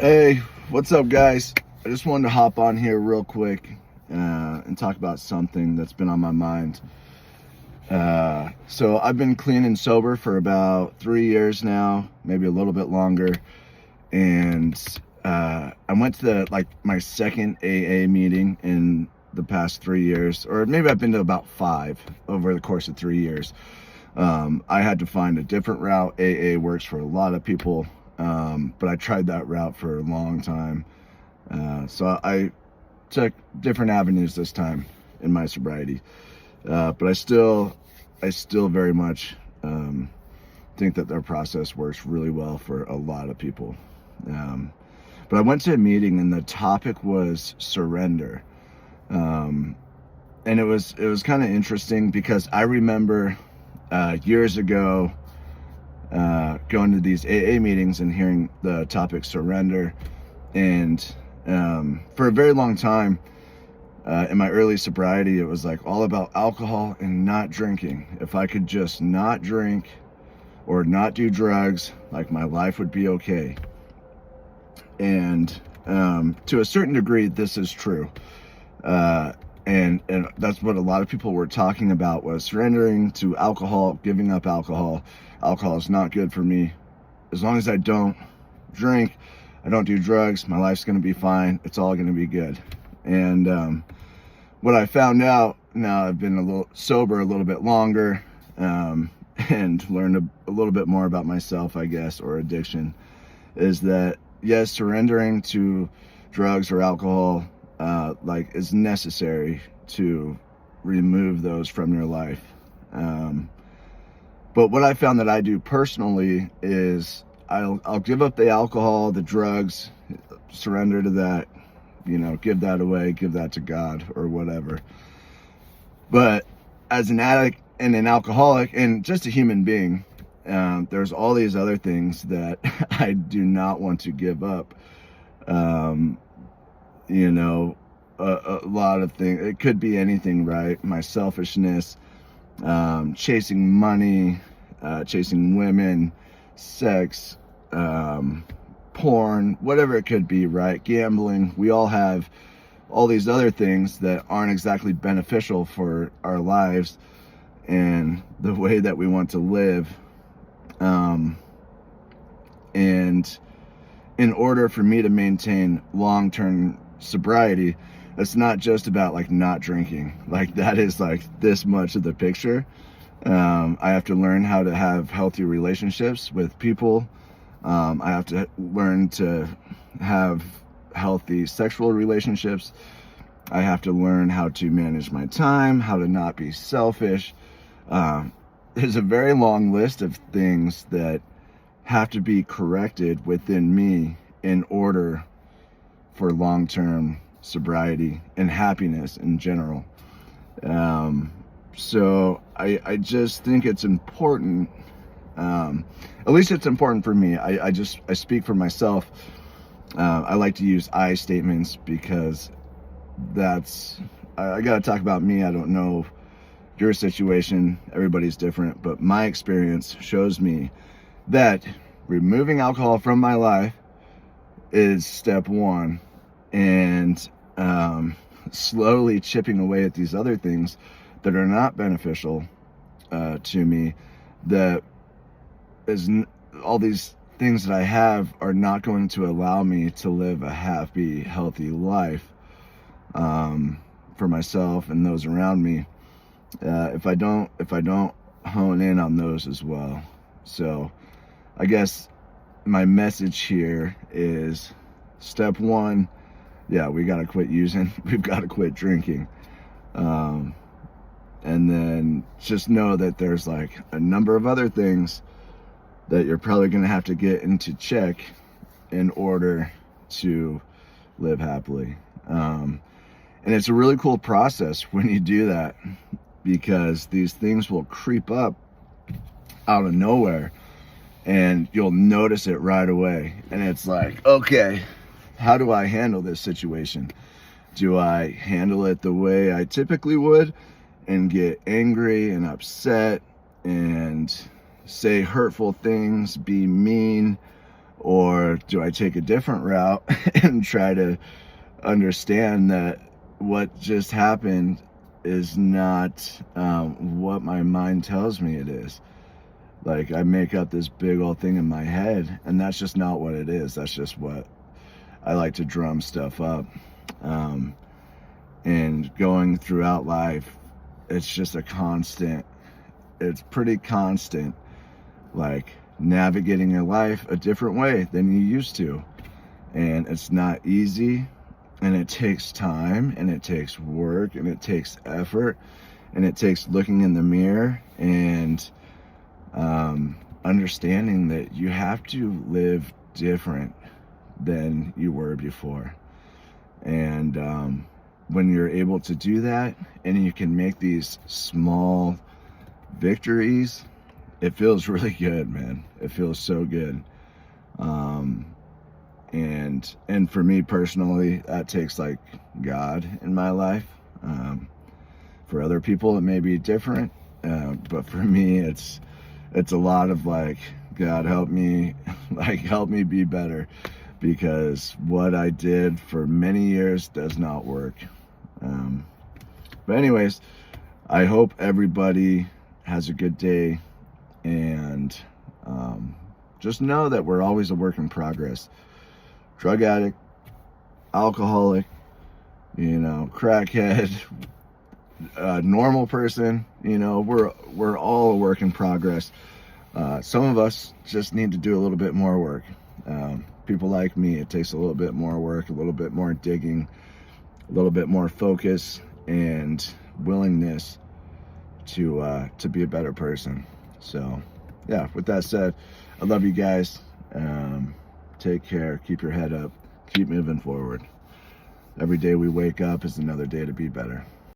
Hey, what's up, guys? I just wanted to hop on here real quick and talk about something that's been on my mind. So I've been clean and sober for about 3 years now, maybe a little bit longer, and I went to my second AA meeting in the past 3 years, or maybe I've been to about five over the course of 3 years. I had to find a different route. AA works for a lot of people, but I tried that route for a long time. So I took different avenues this time in my sobriety. But I still very much think that their process works really well for a lot of people. But I went to a meeting and the topic was surrender. And it was kind of interesting because I remember years ago going to these AA meetings and hearing the topic surrender. And for a very long time in my early sobriety, it was like all about alcohol and not drinking. If I could just not drink or not do drugs, like my life would be okay. And to a certain degree, this is true. And that's what a lot of people were talking about, was surrendering to alcohol, giving up alcohol. Alcohol is not good for me. As long as I don't drink, I don't do drugs, my life's going to be fine. It's all going to be good. And what I found out, now I've been a little sober a little bit longer, and learned a little bit more about myself, I guess, or addiction, is that yes, surrendering to drugs or alcohol is necessary to remove those from your life. But what I found that I do personally is I'll give up the alcohol, the drugs, surrender to that, give that away, give that to God or whatever. But as an addict and an alcoholic and just a human being, there's all these other things that I do not want to give up. A lot of things. It could be anything, right? My selfishness, chasing money, chasing women, sex, porn, whatever it could be, right? Gambling. We all have all these other things that aren't exactly beneficial for our lives and the way that we want to live. And in order for me to maintain long-term sobriety, it's not just about not drinking. That is this much of the picture. I have to learn how to have healthy relationships with people. I have to learn to have healthy sexual relationships. I have to learn how to manage my time, how to not be selfish. There's a very long list of things that have to be corrected within me in order for long-term sobriety and happiness in general. So I just think it's important, at least it's important for me. I speak for myself. I like to use I statements because I gotta talk about me. I don't know your situation, everybody's different, but my experience shows me that removing alcohol from my life is step one, and slowly chipping away at these other things that are not beneficial to me, that all these things that I have are not going to allow me to live a happy, healthy life for myself and those around me, if I don't hone in on those as well. So I guess my message here is, step one, yeah, we got to quit using, we've got to quit drinking. And then just know that there's a number of other things that you're probably going to have to get into check in order to live happily. And it's a really cool process when you do that, because these things will creep up out of nowhere and you'll notice it right away. And it's okay, how do I handle this situation? Do I handle it the way I typically would and get angry and upset and say hurtful things, be mean, Or do I take a different route and try to understand that what just happened is not what my mind tells me it is? Like, I make up this big old thing in my head, and that's just not what it is. That's just what I like to drum stuff up. And going throughout life, it's just a constant, it's pretty constant, like navigating your life a different way than you used to. And it's not easy, and it takes time, and it takes work, and it takes effort, and it takes looking in the mirror and understanding that you have to live different than you were before. And when you're able to do that, and you can make these small victories, it feels really good, man. It feels so good. And for me personally, that takes like God in my life. For other people, it may be different, but for me, it's a lot of like, God help me, like help me be better, because what I did for many years does not work. But anyways, I hope everybody has a good day, and just know that we're always a work in progress. Drug addict, alcoholic, crackhead, normal person, we're all a work in progress. Some of us just need to do a little bit more work. People like me, it takes a little bit more work, a little bit more digging, a little bit more focus and willingness to be a better person. So yeah, with that said, I love you guys. Take care, keep your head up, keep moving forward. Every day we wake up is another day to be better.